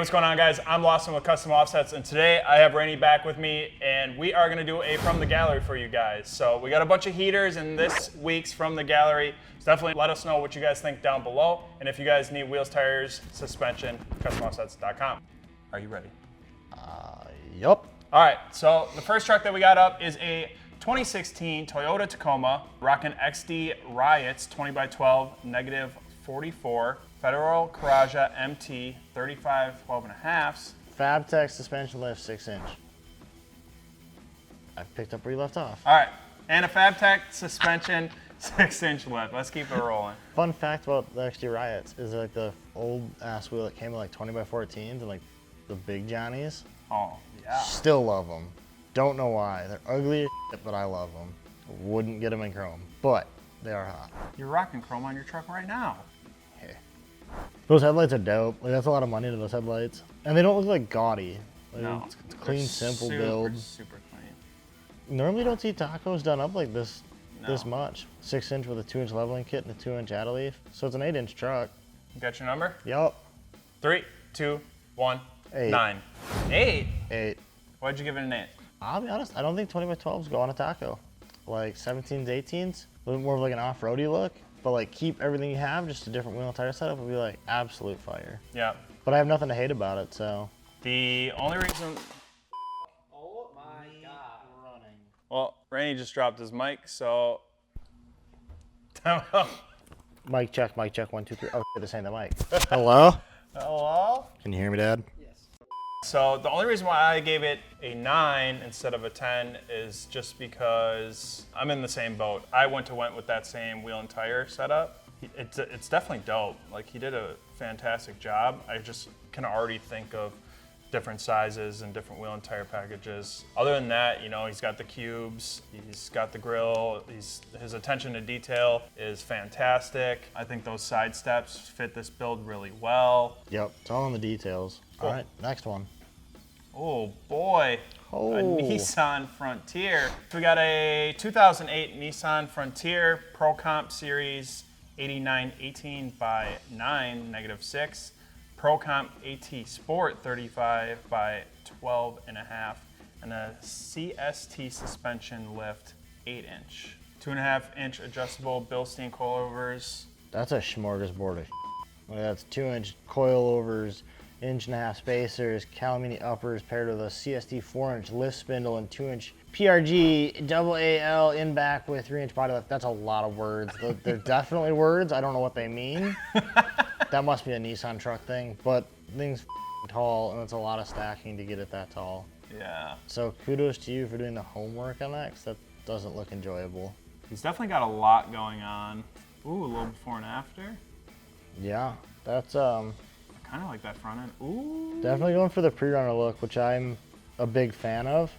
what's going on, guys? I'm Lawson with Custom Offsets, and today I have Rainey back with me, and we are going to do a From the Gallery for you guys. So we got a bunch of heaters in this week's From the Gallery. So definitely let us know what you guys think down below, and if you guys need wheels, tires, suspension, customoffsets.com. Are you ready? Yup. All right, so the first truck that we got up is a 2016 Toyota Tacoma, rocking XD Riots 20x12, negative 44. Federal Caraja MT 35 12.5s. FabTech suspension lift 6-inch. I picked up where you left off. All right, and a FabTech suspension 6-inch lift. Let's keep it rolling. Fun fact about the XD Riots is like the old ass wheel that came with like 20x14s and like the big Johnnies. Oh, yeah. Still love them. Don't know why. They're ugly as shit, but I love them. Wouldn't get them in chrome, but they are hot. You're rocking chrome on your truck right now. Those headlights are dope. Like, that's a lot of money to those headlights. And they don't look like gaudy. Like, No. it's clean, simple build. Super clean. Normally you don't see tacos done up like this No. much. 6-inch with a 2-inch leveling kit and a 2-inch add leaf. So it's an 8-inch truck. You got your number? Yup. 3, 2, 1, 8. 9. 8? 8. Why'd you give it an 8? I'll be honest, I don't think 20x12s go on a taco. Like 17s, 18s, a little more of like an off-roady look. But like keep everything you have, just a different wheel and tire setup would be like absolute fire. Yeah. But I have nothing to hate about it, so. The only reason... Oh my God. Running. Well, Rainey just dropped his mic, so... Mic check, 1, 2, 3. Oh, this ain't the mic. Hello? Hello? Can you hear me, Dad? Yes. So the only reason why I gave it a 9 instead of a 10 is just because I'm in the same boat. I went with that same wheel and tire setup. It's definitely dope. Like, he did a fantastic job. I just can already think of different sizes and different wheel and tire packages. Other than that, you know, he's got the cubes, he's got the grill, his attention to detail is fantastic. I think those side steps fit this build really well. Yep, it's all in the details. Cool. All right, next one. Oh boy, Oh. a Nissan Frontier. So we got a 2008 Nissan Frontier Pro Comp Series 8918 by 9, negative 6. Pro Comp AT Sport 35 by 12.5. And a CST suspension lift 8-inch. 2.5-inch adjustable Bilstein coilovers. That's a smorgasbord of like, that's 2-inch coilovers, 1.5-inch spacers, Calamini uppers paired with a CST 4-inch lift spindle and 2-inch PRG AAL in back with 3-inch body lift. That's a lot of words. They're definitely words. I don't know what they mean. That must be a Nissan truck thing, but thing's tall and it's a lot of stacking to get it that tall. Yeah. So kudos to you for doing the homework on that, 'cause that doesn't look enjoyable. He's definitely got a lot going on. Ooh, a little before and after. Yeah, that's Kind of like that front end. Ooh. definitely going for the pre-runner look, which I'm a big fan of.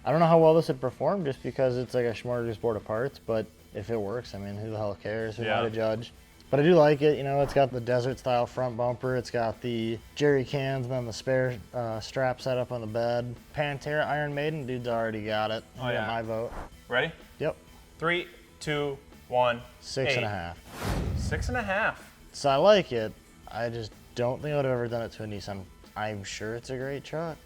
I don't know how well this would perform just because it's like a smorgasbord of parts, but if it works, I mean, who the hell cares? Who am I to judge? But I do like it. You know, it's got the desert style front bumper. It's got the jerry cans and then the spare strap set up on the bed. Pantera Iron Maiden, dude's already got it. Oh, You yeah. got my vote. Ready? Yep. 3, 2, 1. 6.5. 6.5. So I like it. I just don't think I would have ever done it to a Nissan. I'm sure it's a great truck.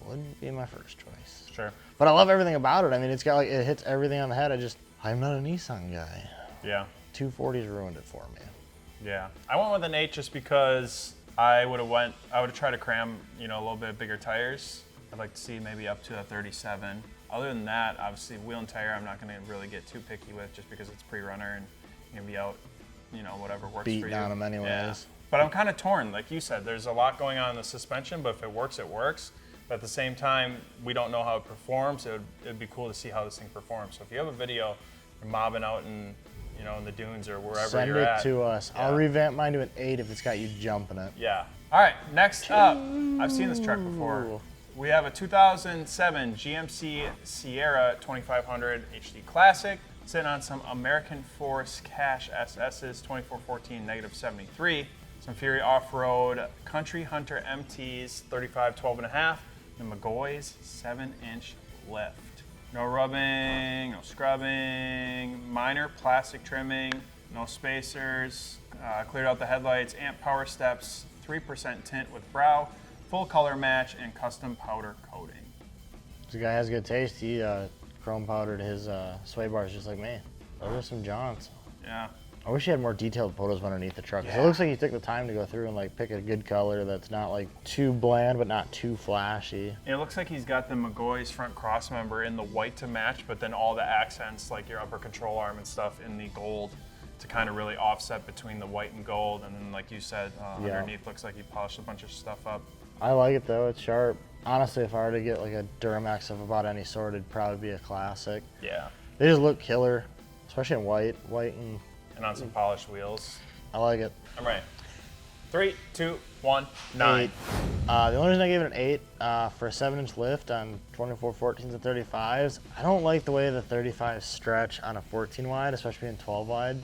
Wouldn't be my first choice. Sure. But I love everything about it. I mean, it's got like, it hits everything on the head. I'm not a Nissan guy. Yeah. 240s ruined it for me. Yeah. I went with an 8 just because I would have tried to cram, you know, a little bit bigger tires. I'd like to see maybe up to a 37. Other than that, obviously wheel and tire I'm not going to really get too picky with just because it's pre-runner and you're going to be out, you know, whatever works for you. Beating on them anyways. Yeah. But I'm kind of torn. Like you said, there's a lot going on in the suspension, but if it works, it works. But at the same time, we don't know how it performs. It'd be cool to see how this thing performs. So if you have a video, you're mobbing out in, you know, in the dunes or wherever you're at. Send it to us. Yeah. I'll revamp mine to an 8 if it's got you jumping it. Yeah. All right, next up, I've seen this truck before. We have a 2007 GMC Sierra 2500 HD Classic sitting on some American Force Cash SS's 2414 negative 73. Some Fury Off-Road Country Hunter MTs 35 12.5 and McGoy's 7-inch lift. No rubbing, no scrubbing, minor plastic trimming, no spacers, cleared out the headlights, amp power steps, 3% tint with brow, full color match, and custom powder coating. This guy has good taste. He chrome powdered his sway bars just like me. Those are some jaunts. Yeah. I wish he had more detailed photos underneath the truck. 'Cause Yeah. It looks like he took the time to go through and like pick a good color that's not like too bland but not too flashy. It looks like he's got the McGoy's front cross member in the white to match, but then all the accents like your upper control arm and stuff in the gold to kind of really offset between the white and gold. And then like you said, Yeah. underneath looks like he polished a bunch of stuff up. I like it though, it's sharp. Honestly, if I were to get like a Duramax of about any sort, it'd probably be a classic. Yeah. They just look killer, especially in white And on some polished wheels. I like it. All right. 3, 2, 1, 9. 8. The only reason I gave it an 8 for a 7-inch lift on 24 14s and 35s, I don't like the way the 35s stretch on a 14 wide, especially being 12 wide,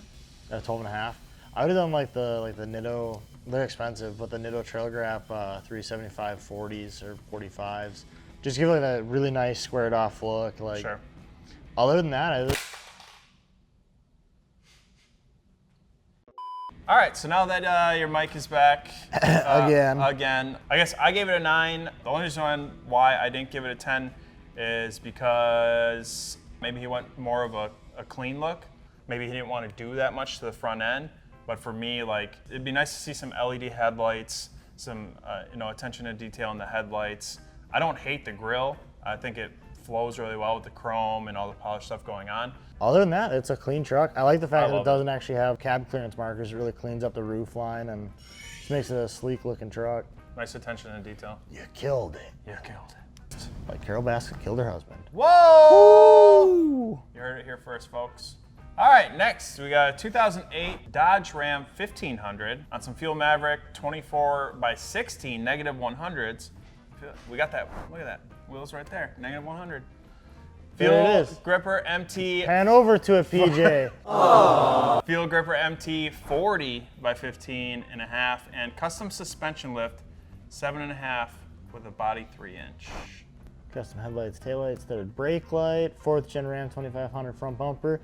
12 and a half. I would have done like the Nitto. They're expensive, but the Nitto Trail Grap 375 40s or 45s, just give it like a really nice squared off look. Like, Sure. Other than that, All right, so now that your mic is back Again. I guess I gave it a 9. The only reason why I didn't give it a 10 is because maybe he went more of a clean look. Maybe he didn't want to do that much to the front end. But for me, like, it'd be nice to see some LED headlights, some attention to detail in the headlights. I don't hate the grille. I think it flows really well with the chrome and all the polished stuff going on. other than that, it's a clean truck. I like the fact that it love doesn't actually have cab clearance markers. It really cleans up the roof line and just makes it a sleek looking truck. Nice attention to detail. You killed it. You killed it. Like Carol Baskin killed her husband. Whoa! You heard it here first, folks. All right, next we got a 2008 Dodge Ram 1500 on some Fuel Maverick 24x16 negative 100s. We got that. Look at that. Wheels right there. Negative 100. There Fuel it is. Gripper MT. Pan over to it, PJ. Fuel Gripper MT 40x15 and a half, and custom suspension lift 7.5 with a body 3-inch. Custom headlights, taillights, third brake light, 4th gen Ram 2500 front bumper.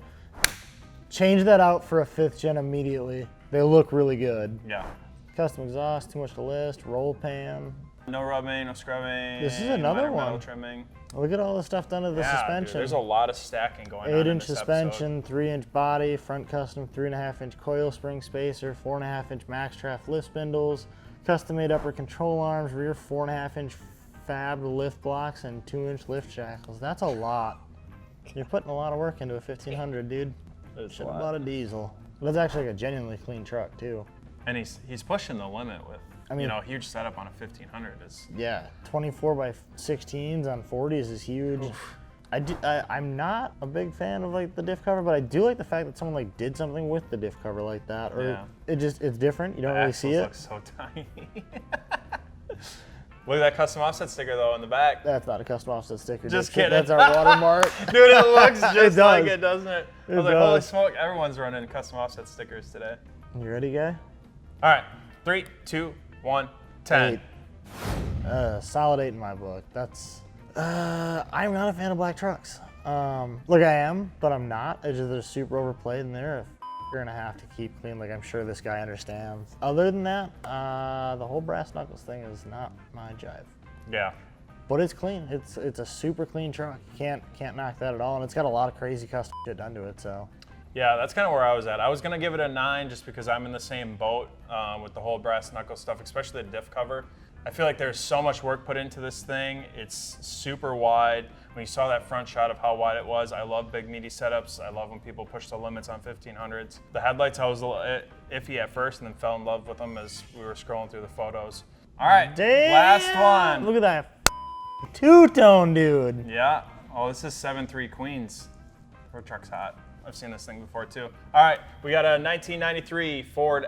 Change that out for a 5th gen immediately. They look really good. Yeah. Custom exhaust, too much to list, roll pan. No rubbing, no scrubbing. This is another minor metal one. trimming. Look at all the stuff done to the Yeah, suspension. dude, there's a lot of stacking going on. 8-inch in this suspension, 3-inch body, front custom 3.5-inch coil spring spacer, 4.5-inch Maxtraft lift spindles, custom made upper control arms, rear 4.5-inch fab lift blocks, and 2-inch lift shackles. That's a lot. You're putting a lot of work into a 1500, dude. It's Should a have lot. bought a diesel. But it's actually like a genuinely clean truck too. And he's pushing the limit with, I mean- a huge setup on a 1500 is. Yeah, 24x16s on 40s is huge. I'm not a big fan of like the diff cover, but I do like the fact that someone like did something with the diff cover like that. Or Yeah. it's different. You don't really see it. Looks so tiny. Look at that custom offset sticker though in the back. That's not a custom offset sticker. Just kidding. kidding. That's our watermark. Dude, it looks just like does. it, doesn't it? I It was like, holy does. smoke, everyone's running custom offset stickers today. You ready, guy? All right, 3, 2, 1, 10. 8. Solid 8 in my book. That's. I'm not a fan of black trucks. Look, I am, but I'm not. It's just they're super overplayed, and they're a and a half to keep clean. Like I'm sure this guy understands. Other than that, the whole brass knuckles thing is not my jive. Yeah. But it's clean. It's a super clean truck. You can't knock that at all, and it's got a lot of crazy custom shit done to it. So. Yeah, that's kind of where I was at. I was gonna give it a 9 just because I'm in the same boat with the whole brass knuckle stuff, especially the diff cover. I feel like there's so much work put into this thing. It's super wide. When you saw that front shot of how wide it was, I love big meaty setups. I love when people push the limits on 1500s. The headlights, I was a little iffy at first and then fell in love with them as we were scrolling through the photos. All right, Damn! last one. Look at that two-tone, dude. Yeah. Oh, this is 7.3 Queens. Her truck's hot. I've seen this thing before too. All right, we got a 1993 Ford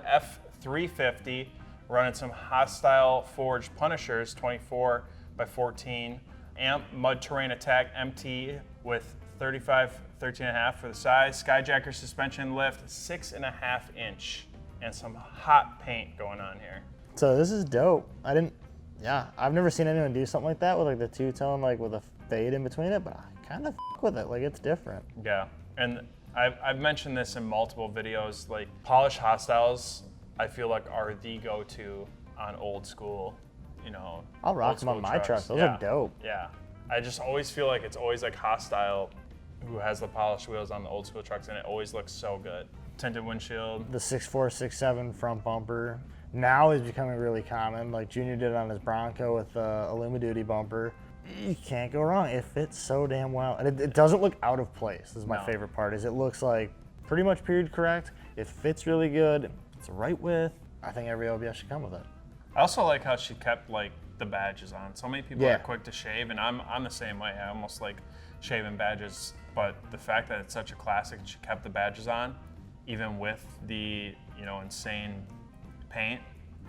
F350 running some Hostile Forged Punishers 24x14 amp mud terrain attack MT with 35 13.5 for the size. Skyjacker suspension lift 6.5 inch and some hot paint going on here. So this is dope. I've never seen anyone do something like that with like the two-tone, like with a fade in between it, but I kind of with it. Like it's different. Yeah, and I've mentioned this in multiple videos. Like polished Hostiles, I feel like are the go-to on old school, I'll rock old them on school my trucks. truck. Those Yeah. are dope. Yeah. I just always feel like it's always like hostile who has the polished wheels on the old school trucks, and it always looks so good. Tinted windshield. The 6.4, 6.7 front bumper now is becoming really common. Like Junior did on his Bronco with the Illumi-Duty bumper. You can't go wrong. It fits so damn well. And it doesn't look out of place. This is my No. favorite part, is it looks like pretty much period correct. It fits really good. It's the right width. I think every OBS should come with it. I also like how she kept like the badges on. So many people Yeah. are quick to shave, and I'm the same way. I almost like shaving badges, but the fact that it's such a classic, she kept the badges on, even with the insane paint,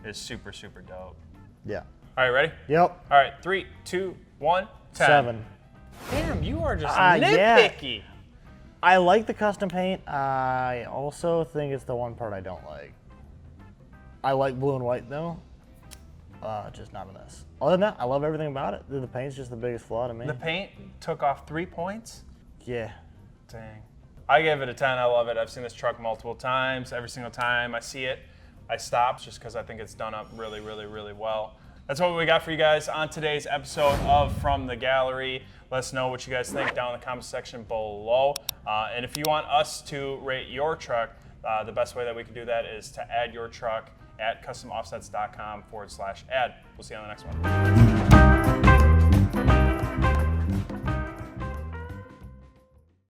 is super super dope. Yeah. All right, ready? Yep. All right, 3, 2, 1, 10. 7. Damn, you are just Yeah. nitpicky. I like the custom paint. I also think it's the one part I don't like. I like blue and white though. Just not in this. Other than that, I love everything about it. The paint's just the biggest flaw to me. The paint took off 3 points. Yeah. Dang. I gave it a 10. I love it. I've seen this truck multiple times. Every single time I see it, I stop just because I think it's done up really, really, really well. That's what we got for you guys on today's episode of From the Gallery. Let us know what you guys think down in the comment section below. And if you want us to rate your truck, the best way that we can do that is to add your truck at customoffsets.com/add. We'll see you on the next one.